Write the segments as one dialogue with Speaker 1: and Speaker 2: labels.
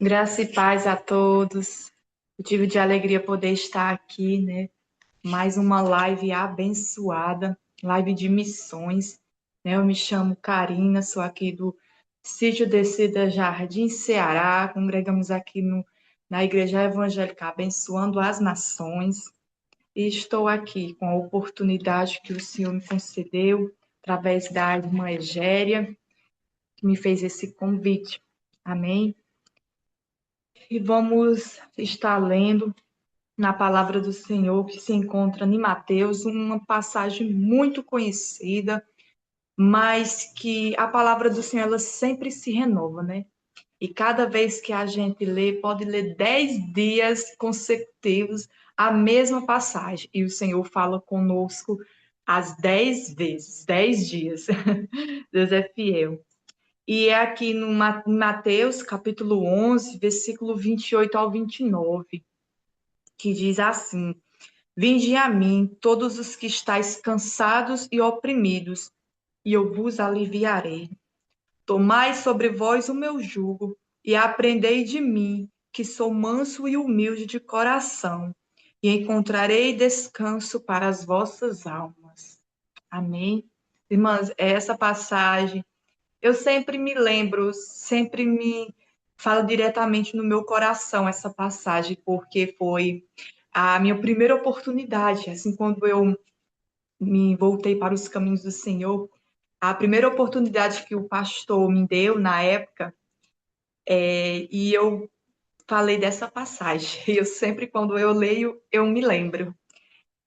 Speaker 1: Graça e paz a todos. Motivo de alegria poder estar aqui, né? Mais uma live abençoada, live de missões, né? Eu me chamo Karina, sou aqui do Sítio Descida Jardim, Ceará. Congregamos aqui na Igreja Evangélica Abençoando as Nações. E estou aqui com a oportunidade que o Senhor me concedeu, através da irmã Egéria, que me fez esse convite. Amém? E vamos estar lendo na palavra do Senhor, que se encontra em Mateus, uma passagem muito conhecida, mas que a palavra do Senhor ela sempre se renova, né? E cada vez que a gente lê, pode ler 10 dias consecutivos a mesma passagem, e o Senhor fala conosco as 10 vezes, 10 dias. Deus é fiel. E é aqui no Mateus, capítulo 11, versículo 28 ao 29, que diz assim: Vinde a mim, todos os que estáis cansados e oprimidos, e eu vos aliviarei. Tomai sobre vós o meu jugo, e aprendei de mim, que sou manso e humilde de coração, e encontrarei descanso para as vossas almas. Amém? Irmãs, essa passagem, eu sempre me lembro, sempre me fala diretamente no meu coração essa passagem, porque foi a minha primeira oportunidade, assim, quando eu me voltei para os caminhos do Senhor, a primeira oportunidade que o pastor me deu na época, e eu falei dessa passagem. E eu sempre, quando eu leio, eu me lembro.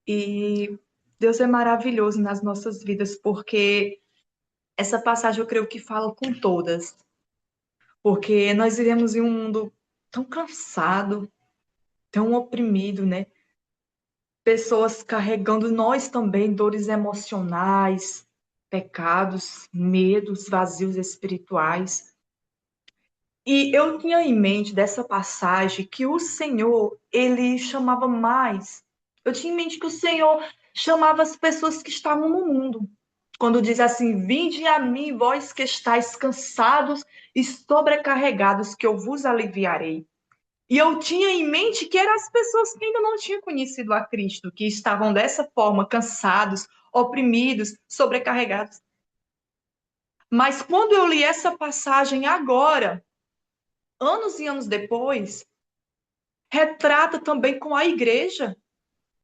Speaker 1: E Deus é maravilhoso nas nossas vidas, porque essa passagem eu creio que fala com todas. Porque nós vivemos em um mundo tão cansado, tão oprimido, né? Pessoas carregando nós também dores emocionais, pecados, medos, vazios espirituais. E eu tinha em mente dessa passagem que o Senhor, ele chamava mais. Eu tinha em mente que o Senhor chamava as pessoas que estavam no mundo. Quando diz assim: Vinde a mim, vós que estáis cansados e sobrecarregados, que eu vos aliviarei. E eu tinha em mente que eram as pessoas que ainda não tinham conhecido a Cristo, que estavam dessa forma, cansados, oprimidos, sobrecarregados. Mas quando eu li essa passagem agora, anos e anos depois, retrata também com a igreja.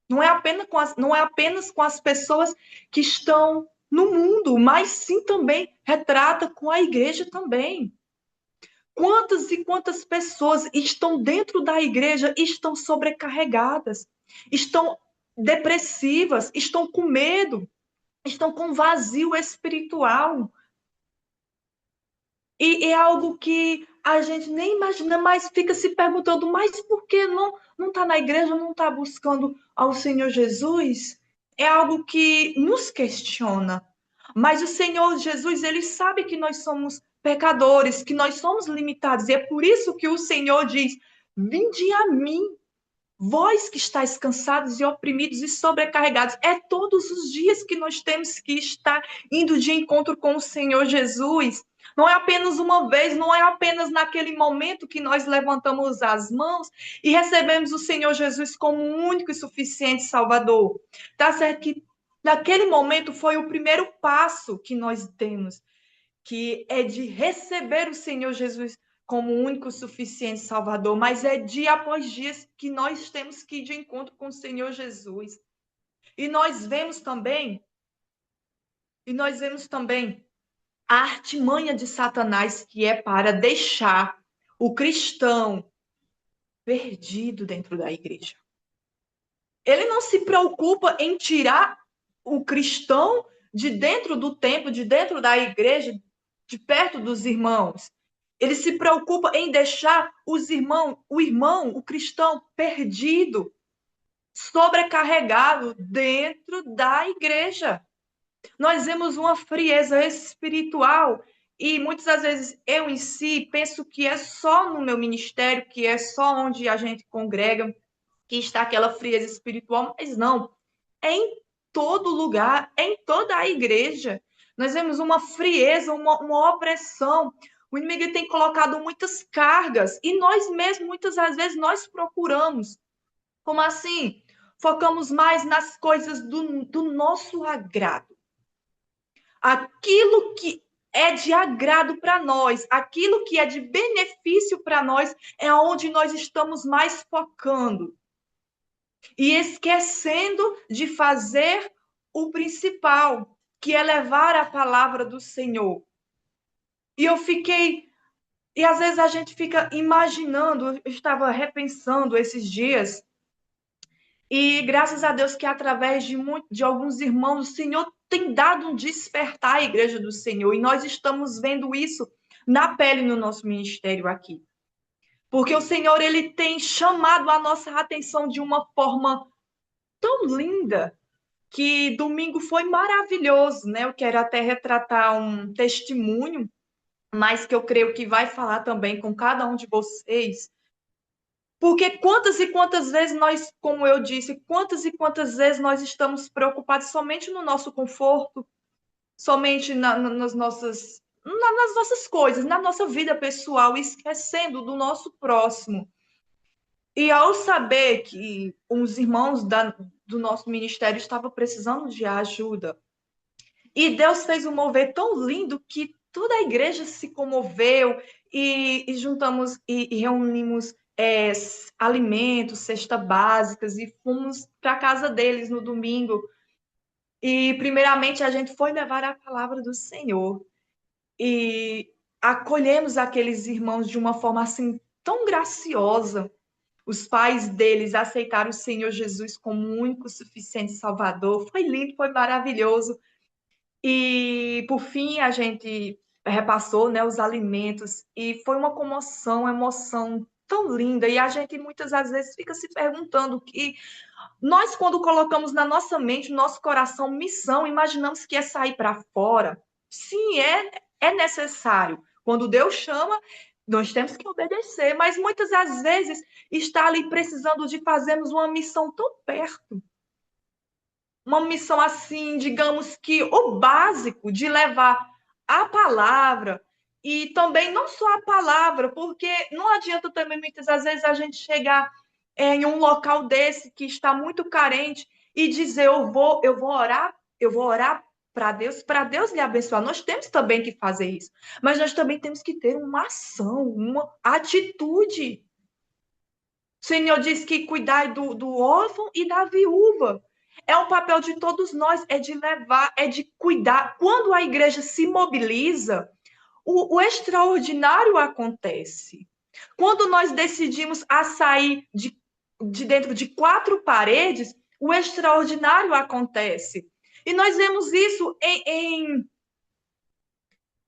Speaker 1: Não é apenas com as pessoas que estão no mundo, mas sim também retrata com a igreja também. Quantas e quantas pessoas estão dentro da igreja e estão sobrecarregadas, estão depressivas, estão com medo, estão com vazio espiritual. E é algo que a gente nem imagina, mas fica se perguntando, mas por que não está na igreja, não está buscando ao Senhor Jesus? É algo que nos questiona. Mas o Senhor Jesus, ele sabe que nós somos pecadores, que nós somos limitados, e é por isso que o Senhor diz: Vinde a mim, vós que estáis cansados e oprimidos e sobrecarregados. É todos os dias que nós temos que estar indo de encontro com o Senhor Jesus. Não é apenas uma vez, não é apenas naquele momento que nós levantamos as mãos e recebemos o Senhor Jesus como único e suficiente Salvador. Tá certo que naquele momento foi o primeiro passo que nós temos, que é de receber o Senhor Jesus como único suficiente Salvador, mas é dia após dia que nós temos que ir de encontro com o Senhor Jesus. E nós vemos também, e nós vemos também a artimanha de Satanás, que é para deixar o cristão perdido dentro da igreja. Ele não se preocupa em tirar o cristão de dentro do templo, de dentro da igreja, de perto dos irmãos. Ele se preocupa em deixar o cristão perdido, sobrecarregado dentro da igreja. Nós vemos uma frieza espiritual e muitas das vezes eu em si penso que é só no meu ministério, que é só onde a gente congrega, que está aquela frieza espiritual, mas não. É em todo lugar, é em toda a igreja. Nós vemos uma frieza, uma opressão, O inimigo ele tem colocado muitas cargas e nós mesmos, muitas das vezes, nós procuramos. Como assim? Focamos mais nas coisas do nosso agrado. Aquilo que é de agrado para nós, aquilo que é de benefício para nós, é onde nós estamos mais focando. E esquecendo de fazer o principal, que é levar a palavra do Senhor. E eu fiquei. E às vezes a gente fica imaginando, eu estava repensando esses dias, e graças a Deus que através de alguns irmãos, o Senhor tem dado um despertar à igreja do Senhor, e nós estamos vendo isso na pele no nosso ministério aqui. Porque o Senhor, ele tem chamado a nossa atenção de uma forma tão linda, que domingo foi maravilhoso, né? Eu quero até retratar um testemunho, mas que eu creio que vai falar também com cada um de vocês. Porque quantas e quantas vezes nós, como eu disse, quantas e quantas vezes nós estamos preocupados somente no nosso conforto, somente nas nossas coisas, na nossa vida pessoal, esquecendo do nosso próximo. E ao saber que os irmãos do nosso ministério estavam precisando de ajuda, e Deus fez um mover tão lindo que toda a igreja se comoveu e juntamos e reunimos alimentos, cestas básicas e fomos para a casa deles no domingo. E primeiramente a gente foi levar a palavra do Senhor e acolhemos aqueles irmãos de uma forma assim tão graciosa. Os pais deles aceitaram o Senhor Jesus como o único suficiente Salvador. Foi lindo, foi maravilhoso. E, por fim, a gente repassou, né, os alimentos e foi uma comoção, uma emoção tão linda. E a gente muitas das vezes fica se perguntando que nós, quando colocamos na nossa mente, no nosso coração, missão, imaginamos que é sair para fora. Sim, é necessário. Quando Deus chama, nós temos que obedecer, mas muitas das vezes está ali precisando de fazermos uma missão tão perto, uma missão assim, digamos que o básico de levar a palavra e também não só a palavra, porque não adianta também muitas das vezes a gente chegar em um local desse que está muito carente e dizer eu vou orar para Deus lhe abençoar. Nós temos também que fazer isso, mas nós também temos que ter uma ação, uma atitude. O Senhor diz que cuidar do órfão e da viúva. É um papel de todos nós, é de levar, é de cuidar. Quando a igreja se mobiliza, o extraordinário acontece. Quando nós decidimos a sair de dentro de quatro paredes, o extraordinário acontece. E nós vemos isso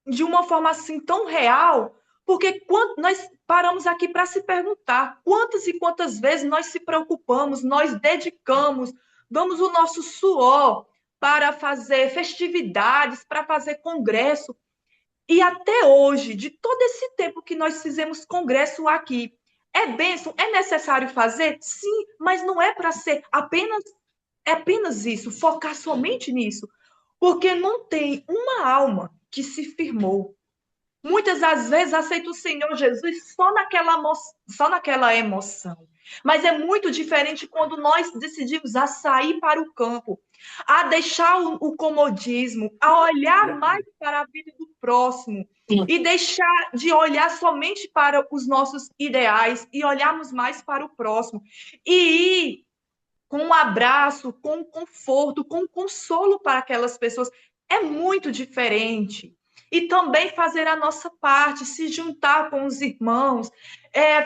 Speaker 1: de uma forma assim tão real, porque quando nós paramos aqui para se perguntar quantas e quantas vezes nós se preocupamos, nós dedicamos, damos o nosso suor para fazer festividades, para fazer congresso. E até hoje, de todo esse tempo que nós fizemos congresso aqui, é bênção, é necessário fazer? Sim, mas não é para ser apenas isso, focar somente nisso, porque não tem uma alma que se firmou. Muitas das vezes aceita o Senhor Jesus só naquela emoção. Mas é muito diferente quando nós decidimos a sair para o campo, a deixar o comodismo, a olhar mais para a vida do próximo e deixar de olhar somente para os nossos ideais e olharmos mais para o próximo. E ir com um abraço, com um conforto, com um consolo para aquelas pessoas. É muito diferente. E também fazer a nossa parte, se juntar com os irmãos,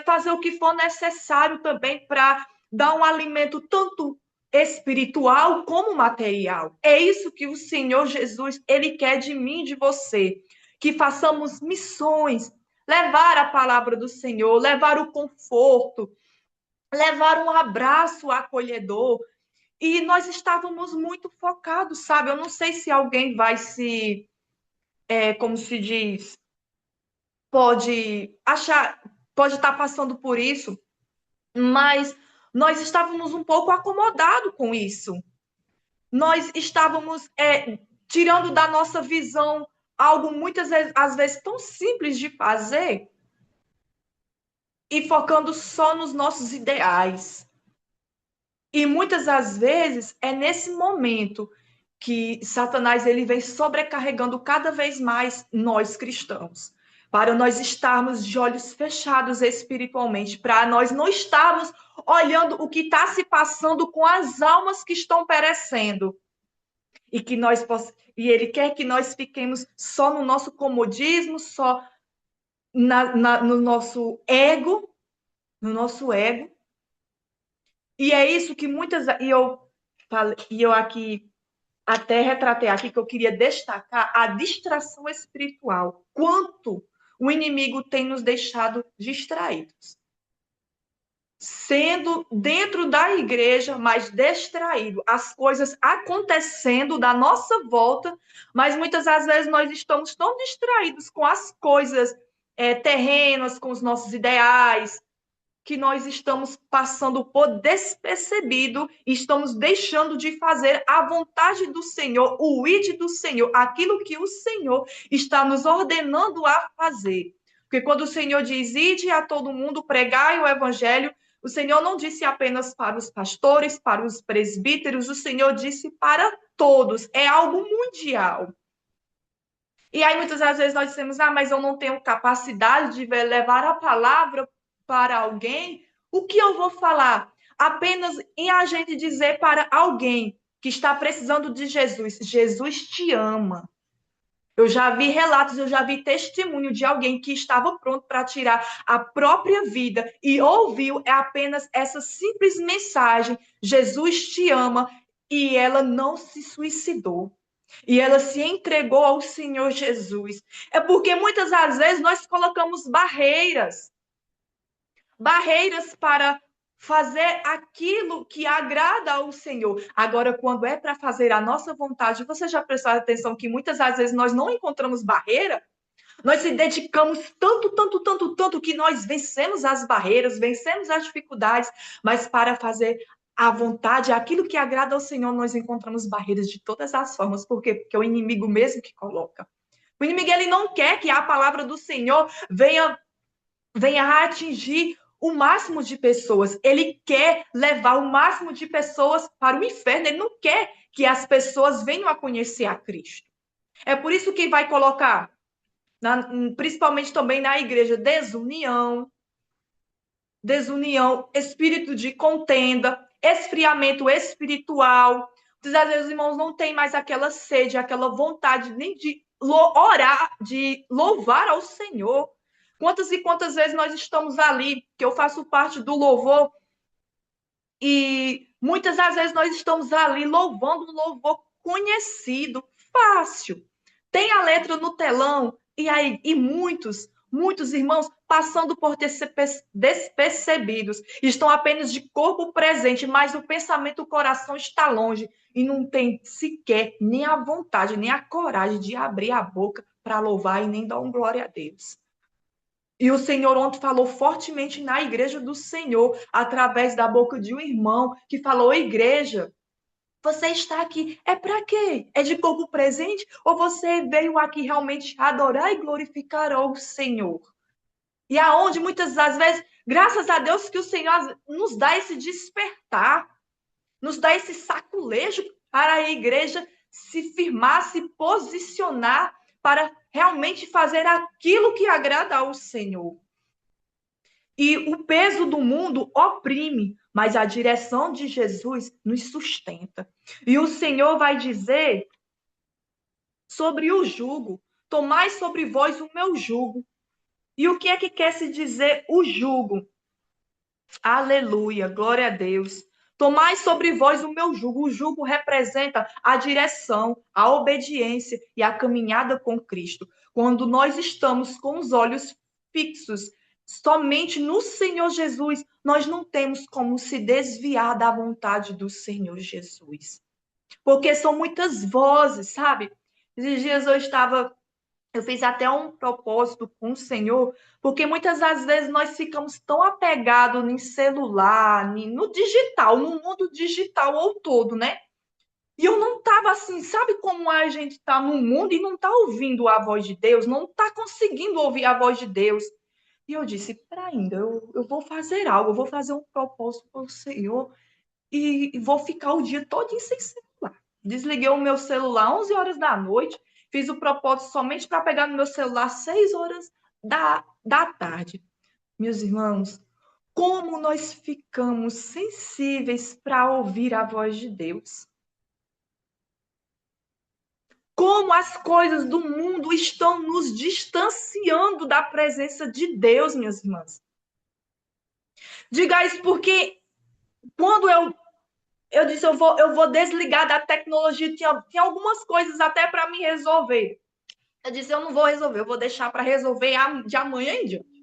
Speaker 1: fazer o que for necessário também para dar um alimento tanto espiritual como material. É isso que o Senhor Jesus, ele quer de mim e de você, que façamos missões, levar a palavra do Senhor, levar o conforto, levar um abraço acolhedor. E nós estávamos muito focados, sabe? Eu não sei se alguém vai como se diz, pode achar, pode estar passando por isso, mas nós estávamos um pouco acomodados com isso. Nós estávamos tirando da nossa visão algo muitas vezes, às vezes tão simples de fazer e focando só nos nossos ideais. E muitas das vezes é nesse momento que Satanás ele vem sobrecarregando cada vez mais nós cristãos, para nós estarmos de olhos fechados espiritualmente, para nós não estarmos olhando o que está se passando com as almas que estão perecendo. E ele quer que nós fiquemos só no nosso comodismo, só no nosso ego, no nosso ego. E é isso que muitas e eu aqui até retratei aqui que eu queria destacar a distração espiritual. Quanto o inimigo tem nos deixado distraídos. Sendo dentro da igreja, mas distraído. As coisas acontecendo da nossa volta, mas muitas das vezes nós estamos tão distraídos com as coisas terrenas, com os nossos ideais, que nós estamos passando por despercebido e estamos deixando de fazer a vontade do Senhor, o id do Senhor, aquilo que o Senhor está nos ordenando a fazer. Porque quando o Senhor diz, ide a todo mundo, pregai o evangelho, o Senhor não disse apenas para os pastores, para os presbíteros, o Senhor disse para todos, é algo mundial. E aí, muitas das vezes, nós dizemos, mas eu não tenho capacidade de levar a palavra para alguém. O que eu vou falar? Apenas em a gente dizer para alguém que está precisando de Jesus, Jesus te ama. Eu já vi relatos, eu já vi testemunho de alguém que estava pronto para tirar a própria vida e ouviu apenas essa simples mensagem, Jesus te ama, e ela não se suicidou. E ela se entregou ao Senhor Jesus. É porque muitas das vezes nós colocamos barreiras para fazer aquilo que agrada ao Senhor. Agora, quando é para fazer a nossa vontade, você já prestou atenção que muitas das vezes nós não encontramos barreira? Nós se dedicamos tanto, tanto, tanto, tanto que nós vencemos as barreiras, vencemos as dificuldades, mas para fazer a vontade, aquilo que agrada ao Senhor, nós encontramos barreiras de todas as formas. Por quê? Porque é o inimigo mesmo que coloca. O inimigo ele não quer que a palavra do Senhor venha a atingir o máximo de pessoas. Ele quer levar o máximo de pessoas para o inferno. Ele não quer que as pessoas venham a conhecer a Cristo. É por isso que vai colocar principalmente também na igreja, desunião, espírito de contenda, esfriamento espiritual. Às vezes os irmãos não têm mais aquela sede, aquela vontade nem de orar, de louvar ao Senhor. Quantas e quantas vezes nós estamos ali, que eu faço parte do louvor, e muitas das vezes nós estamos ali louvando um louvor conhecido, fácil. Tem a letra no telão, e muitos irmãos passando por despercebidos, estão apenas de corpo presente, mas o pensamento, o coração está longe e não tem sequer nem a vontade, nem a coragem de abrir a boca para louvar e nem dar um glória a Deus. E o Senhor ontem falou fortemente na igreja do Senhor, através da boca de um irmão que falou, igreja, você está aqui, é para quê? É de corpo presente? Ou você veio aqui realmente adorar e glorificar ao Senhor? E aonde muitas das vezes, graças a Deus que o Senhor nos dá esse despertar, nos dá esse saculejo para a igreja se firmar, se posicionar para realmente fazer aquilo que agrada ao Senhor. E o peso do mundo oprime, mas a direção de Jesus nos sustenta. E o Senhor vai dizer sobre o jugo: tomai sobre vós o meu jugo. E o que é que quer se dizer o jugo? Aleluia, glória a Deus. Tomai sobre vós o meu jugo. O jugo representa a direção, a obediência e a caminhada com Cristo. Quando nós estamos com os olhos fixos somente no Senhor Jesus, nós não temos como se desviar da vontade do Senhor Jesus. Porque são muitas vozes, sabe? Esses dias eu fiz até um propósito com o Senhor, porque muitas das vezes nós ficamos tão apegados em celular, no digital, no mundo digital ou todo, né? E eu não estava assim, sabe como a gente está no mundo e não está ouvindo a voz de Deus, não está conseguindo ouvir a voz de Deus. E eu disse, para ainda, eu vou fazer algo, eu vou fazer um propósito para o Senhor e vou ficar o dia todo sem celular. Desliguei o meu celular 11 horas da noite, fiz o propósito somente para pegar no meu celular 6 horas da tarde. Meus irmãos, como nós ficamos sensíveis para ouvir a voz de Deus. Como as coisas do mundo estão nos distanciando da presença de Deus, minhas irmãs. Diga isso porque quando eu disse eu vou desligar da tecnologia, tinha algumas coisas até para me resolver. Eu disse, eu não vou resolver, eu vou deixar para resolver de amanhã em diante.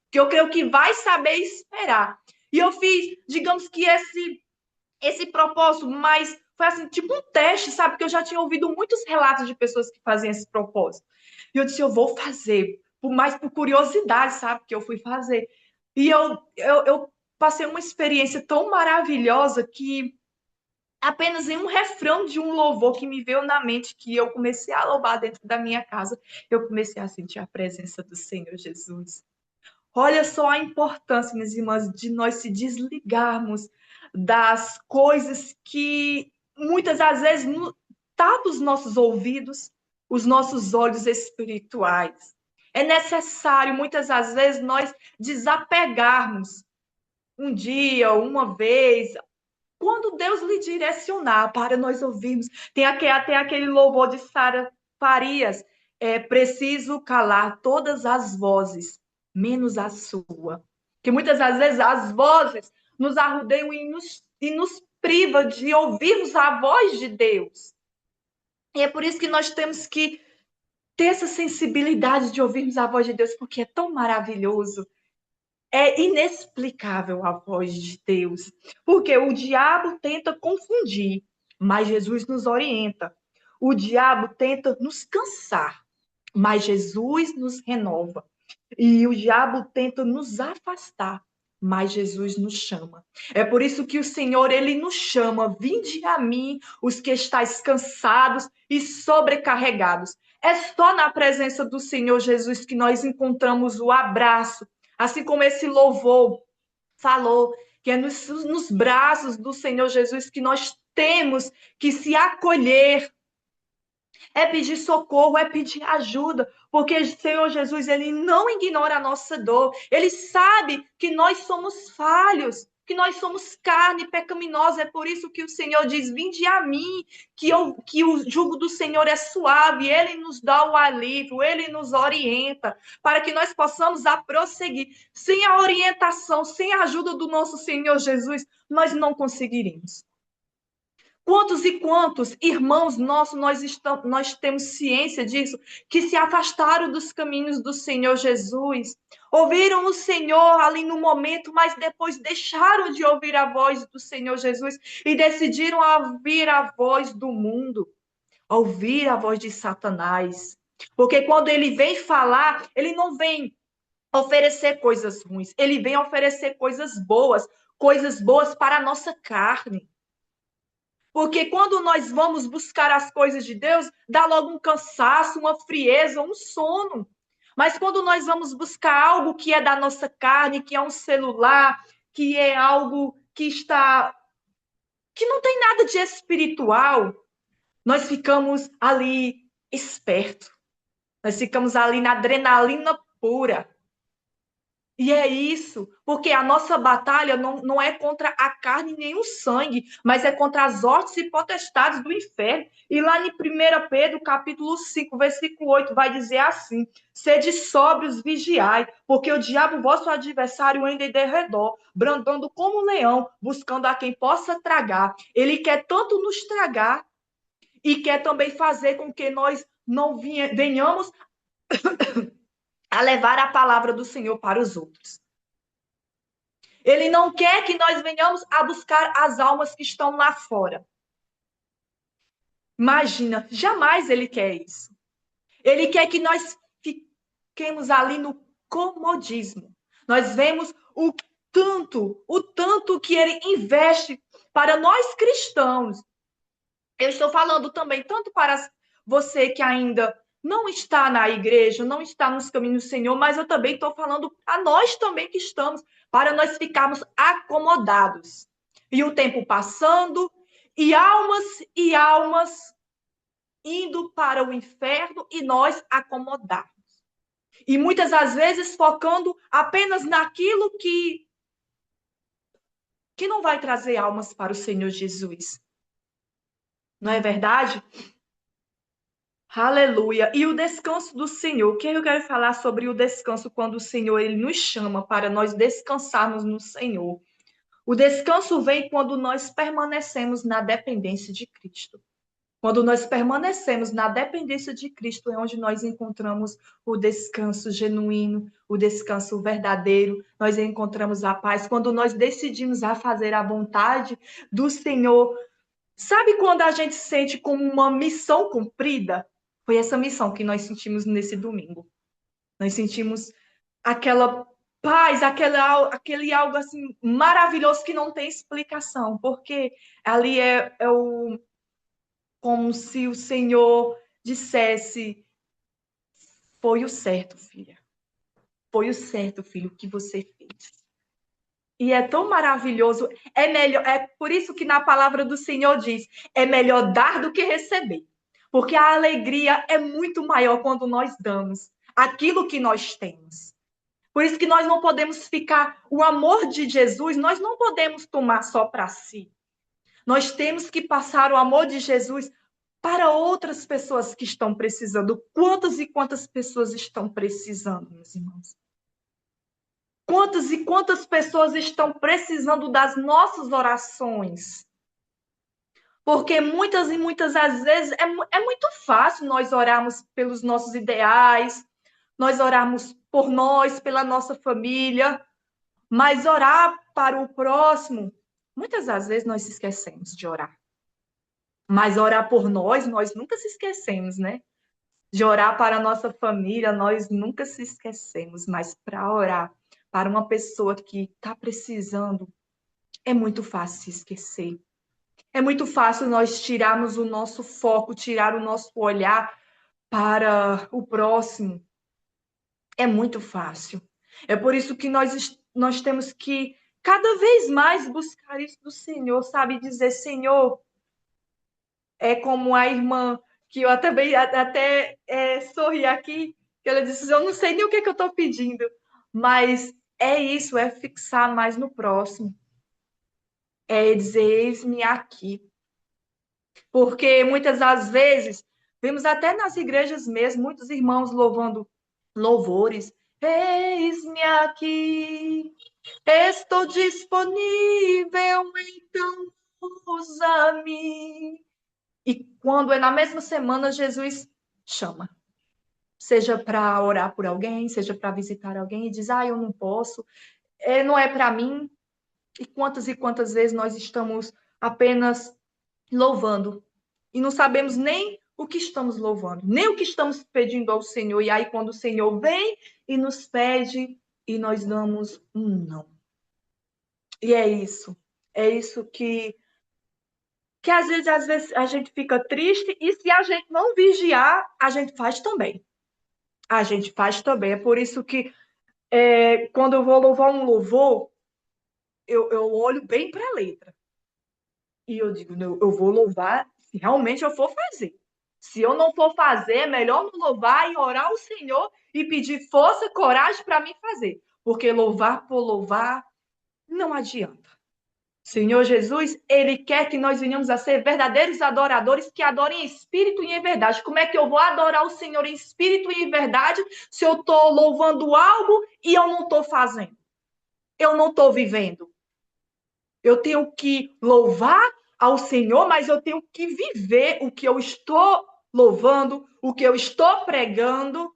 Speaker 1: Que eu creio que vai saber esperar. E eu fiz, digamos que esse propósito, mas foi assim, tipo um teste, sabe? Porque eu já tinha ouvido muitos relatos de pessoas que faziam esse propósito. E eu disse, eu vou fazer, mais por curiosidade, sabe? Que eu fui fazer. E eu passei uma experiência tão maravilhosa que apenas em um refrão de um louvor que me veio na mente, que eu comecei a louvar dentro da minha casa, eu comecei a sentir a presença do Senhor Jesus. Olha só a importância, minhas irmãs, de nós se desligarmos das coisas que muitas das vezes tá dos nossos ouvidos, os nossos olhos espirituais. É necessário, muitas das vezes, nós desapegarmos um dia, uma vez, quando Deus lhe direcionar para nós ouvirmos. Tem até aquele louvor de Sara Farias, preciso calar todas as vozes, menos a sua. Que muitas das vezes as vozes nos arrudeiam e nos priva de ouvirmos a voz de Deus. E é por isso que nós temos que ter essa sensibilidade de ouvirmos a voz de Deus, porque é tão maravilhoso. É inexplicável a voz de Deus, porque o diabo tenta confundir, mas Jesus nos orienta. O diabo tenta nos cansar, mas Jesus nos renova. E o diabo tenta nos afastar, mas Jesus nos chama. É por isso que o Senhor, ele nos chama: vinde a mim, os que estáis cansados e sobrecarregados. É só na presença do Senhor Jesus que nós encontramos o abraço, assim como esse louvor falou, que é nos braços do Senhor Jesus que nós temos que se acolher, é pedir socorro, é pedir ajuda, porque o Senhor Jesus, ele não ignora a nossa dor, ele sabe que nós somos falhos, que nós somos carne pecaminosa, é por isso que o Senhor diz, vinde a mim, que o jugo do Senhor é suave, ele nos dá o alívio, ele nos orienta, para que nós possamos a prosseguir. Sem a orientação, sem a ajuda do nosso Senhor Jesus, nós não conseguiríamos. Quantos e quantos irmãos nossos nós temos ciência disso, que se afastaram dos caminhos do Senhor Jesus, ouviram o Senhor ali no momento, mas depois deixaram de ouvir a voz do Senhor Jesus e decidiram ouvir a voz do mundo, ouvir a voz de Satanás. Porque quando ele vem falar, ele não vem oferecer coisas ruins, ele vem oferecer coisas boas para a nossa carne. Porque quando nós vamos buscar as coisas de Deus, dá logo um cansaço, uma frieza, um sono. Mas quando nós vamos buscar algo que é da nossa carne, que é um celular, que é algo que não tem nada de espiritual, nós ficamos ali esperto. Nós ficamos ali na adrenalina pura. E é isso, porque a nossa batalha não é contra a carne nem o sangue, mas é contra as hostes e potestades do inferno. E lá em 1 Pedro, capítulo 5, versículo 8, vai dizer assim: sede sóbrios, vigiai, porque o diabo, vosso adversário, anda em derredor, brandando como um leão, buscando a quem possa tragar. Ele quer tanto nos tragar e quer também fazer com que nós não venhamos a levar a palavra do Senhor para os outros. Ele não quer que nós venhamos a buscar as almas que estão lá fora. Imagina, jamais ele quer isso. Ele quer que nós fiquemos ali no comodismo. Nós vemos o tanto que ele investe para nós cristãos, Eu estou falando também tanto para você que ainda não está na igreja, não está nos caminhos do Senhor, mas eu também estou falando a nós também que estamos, para nós ficarmos acomodados. E o tempo passando, e almas indo para o inferno e nós acomodados. E muitas das vezes focando apenas naquilo que não vai trazer almas para o Senhor Jesus. Não é verdade? Aleluia. E o descanso do Senhor. O que eu quero falar sobre o descanso quando o Senhor ele nos chama para nós descansarmos no Senhor? O descanso vem quando nós permanecemos na dependência de Cristo. Quando nós permanecemos na dependência de Cristo, é onde nós encontramos o descanso genuíno, o descanso verdadeiro, nós encontramos a paz. Quando nós decidimos a fazer a vontade do Senhor, sabe quando a gente sente como uma missão cumprida? Foi essa missão que nós sentimos nesse domingo. Nós sentimos aquela paz, aquele algo assim maravilhoso que não tem explicação, porque ali é o como se o Senhor dissesse: foi o certo, filha. Foi o certo, filho, que você fez. E é tão maravilhoso, é melhor, é por isso que na palavra do Senhor diz: é melhor dar do que receber. Porque a alegria é muito maior quando nós damos aquilo que nós temos. Por isso que nós não podemos ficar, o amor de Jesus, nós não podemos tomar só para si. Nós temos que passar o amor de Jesus para outras pessoas que estão precisando. Quantas e quantas pessoas estão precisando, meus irmãos? Quantas e quantas pessoas estão precisando das nossas orações? Porque muitas e muitas das vezes é muito fácil nós orarmos pelos nossos ideais, nós orarmos por nós, pela nossa família, mas orar para o próximo, muitas das vezes nós esquecemos de orar. Mas orar por nós nunca se esquecemos, né? De orar para a nossa família, nós nunca se esquecemos, mas para orar para uma pessoa que está precisando, é muito fácil se esquecer. É muito fácil nós tirarmos o nosso foco, tirar o nosso olhar para o próximo. É muito fácil. É por isso que nós temos que cada vez mais buscar isso do Senhor, sabe? Dizer, Senhor, é como a irmã que eu até sorri aqui, que ela disse, eu não sei nem o que eu estou pedindo, mas é isso, é fixar mais no próximo, é dizer, eis-me aqui. Porque muitas das vezes, vemos até nas igrejas mesmo, muitos irmãos louvando louvores, eis-me aqui, estou disponível, então usa-me. E quando é na mesma semana, Jesus chama. Seja para orar por alguém, seja para visitar alguém e diz, eu não posso, não é para mim. E quantas vezes nós estamos apenas louvando e não sabemos nem o que estamos louvando, nem o que estamos pedindo ao Senhor. E aí, quando o Senhor vem e nos pede, e nós damos um não. E é isso que às vezes a gente fica triste e se a gente não vigiar, a gente faz também. A gente faz também. É por isso que quando eu vou louvar um louvor, eu olho bem para a letra. E eu digo, eu vou louvar se realmente eu for fazer. Se eu não for fazer, é melhor não louvar e orar ao Senhor e pedir força, coragem para mim fazer. Porque louvar por louvar não adianta. Senhor Jesus, Ele quer que nós venhamos a ser verdadeiros adoradores que adorem em espírito e em verdade. Como é que eu vou adorar o Senhor em espírito e em verdade se eu estou louvando algo e eu não estou fazendo? Eu não estou vivendo. Eu tenho que louvar ao Senhor, mas eu tenho que viver o que eu estou louvando, o que eu estou pregando,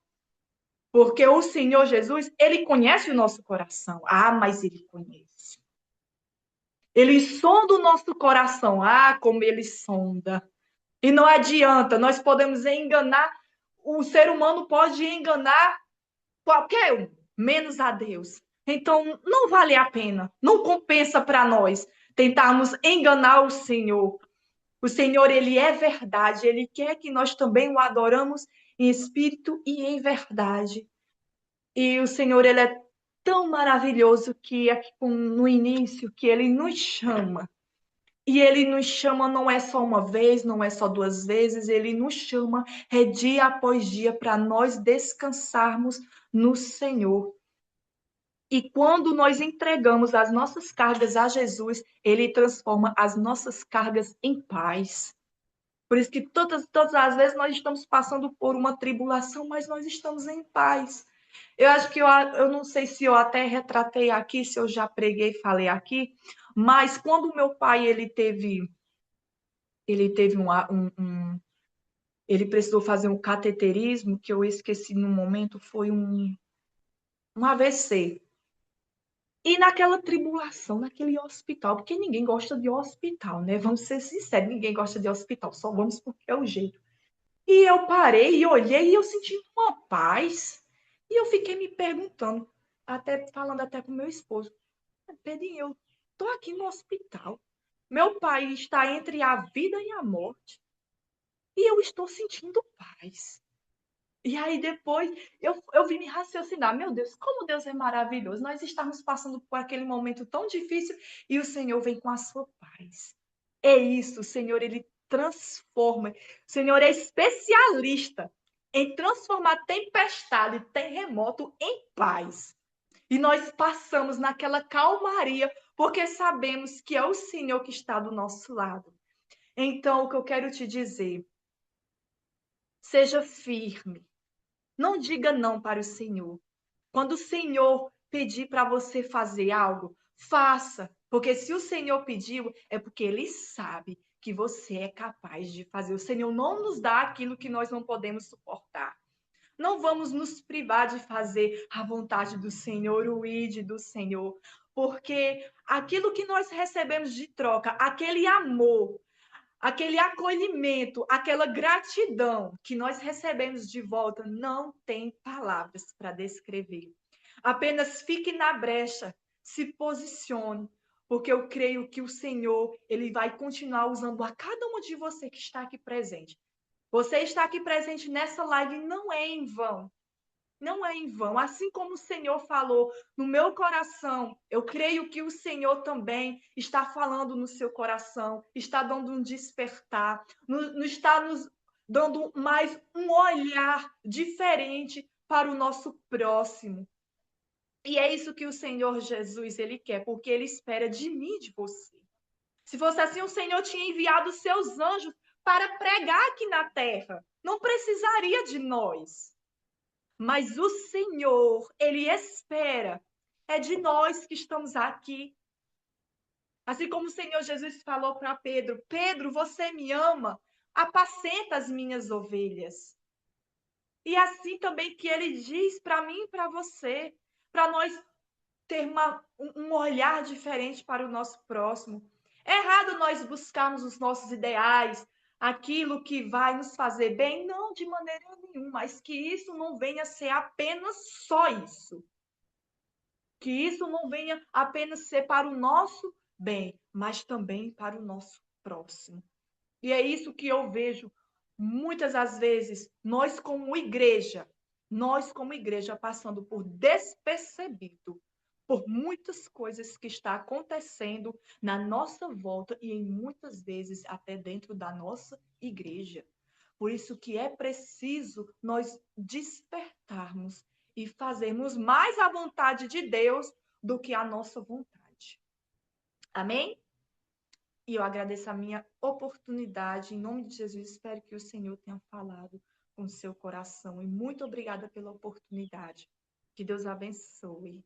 Speaker 1: porque o Senhor Jesus, Ele conhece o nosso coração. Mas Ele conhece. Ele sonda o nosso coração. Como ele sonda. E não adianta, nós podemos enganar, o ser humano pode enganar qualquer um, menos a Deus. Então, não vale a pena, não compensa para nós tentarmos enganar o Senhor. O Senhor, ele é verdade, ele quer que nós também o adoramos em espírito e em verdade. E o Senhor, ele é tão maravilhoso que aqui no início que ele nos chama. E ele nos chama não é só uma vez, não é só duas vezes, ele nos chama é dia após dia para nós descansarmos no Senhor. E quando nós entregamos as nossas cargas a Jesus, ele transforma as nossas cargas em paz. Por isso que todas as vezes nós estamos passando por uma tribulação, mas nós estamos em paz. Eu acho que eu não sei se eu até retratei aqui, se eu já preguei, falei aqui, mas quando o meu pai ele teve ele precisou fazer um cateterismo, que eu esqueci no momento, foi um AVC. E naquela tribulação, naquele hospital, porque ninguém gosta de hospital, né? Vamos ser sinceros, ninguém gosta de hospital, só vamos porque é o jeito. E eu parei e olhei e eu senti uma paz. E eu fiquei me perguntando, até falando até com meu esposo, Pedrinho, eu tô aqui no hospital. Meu pai está entre a vida e a morte. E eu estou sentindo paz. E aí depois eu vim me raciocinar, meu Deus, como Deus é maravilhoso. Nós estamos passando por aquele momento tão difícil e o Senhor vem com a sua paz. É isso, o Senhor, ele transforma. O Senhor é especialista em transformar tempestade, terremoto em paz. E nós passamos naquela calmaria, porque sabemos que é o Senhor que está do nosso lado. Então, o que eu quero te dizer, seja firme. Não diga não para o Senhor. Quando o Senhor pedir para você fazer algo, faça. Porque se o Senhor pediu, é porque Ele sabe que você é capaz de fazer. O Senhor não nos dá aquilo que nós não podemos suportar. Não vamos nos privar de fazer a vontade do Senhor, o ide do Senhor. Porque aquilo que nós recebemos de troca, aquele amor, aquele acolhimento, aquela gratidão que nós recebemos de volta, não tem palavras para descrever. Apenas fique na brecha, se posicione, porque eu creio que o Senhor, ele vai continuar usando a cada um de você que está aqui presente. Você está aqui presente nessa live não é em vão. Não é em vão. Assim como o Senhor falou no meu coração, eu creio que o Senhor também está falando no seu coração, está dando um despertar, está nos dando mais um olhar diferente para o nosso próximo. E é isso que o Senhor Jesus ele quer, porque ele espera de mim e de você. Se fosse assim, o Senhor tinha enviado seus anjos para pregar aqui na terra. Não precisaria de nós. Mas o Senhor, ele espera. É de nós que estamos aqui. Assim como o Senhor Jesus falou para Pedro: Pedro, você me ama? Apacenta as minhas ovelhas. E assim também que ele diz para mim e para você, para nós ter um olhar diferente para o nosso próximo. É errado nós buscarmos os nossos ideais, aquilo que vai nos fazer bem? Não, de maneira nenhuma, mas que isso não venha a ser apenas só isso. Que isso não venha apenas ser para o nosso bem, mas também para o nosso próximo. E é isso que eu vejo muitas das vezes, nós como igreja passando por despercebido por muitas coisas que está acontecendo na nossa volta e em muitas vezes até dentro da nossa igreja. Por isso que é preciso nós despertarmos e fazermos mais a vontade de Deus do que a nossa vontade. Amém? E eu agradeço a minha oportunidade. Em nome de Jesus, espero que o Senhor tenha falado com o seu coração. E muito obrigada pela oportunidade. Que Deus abençoe.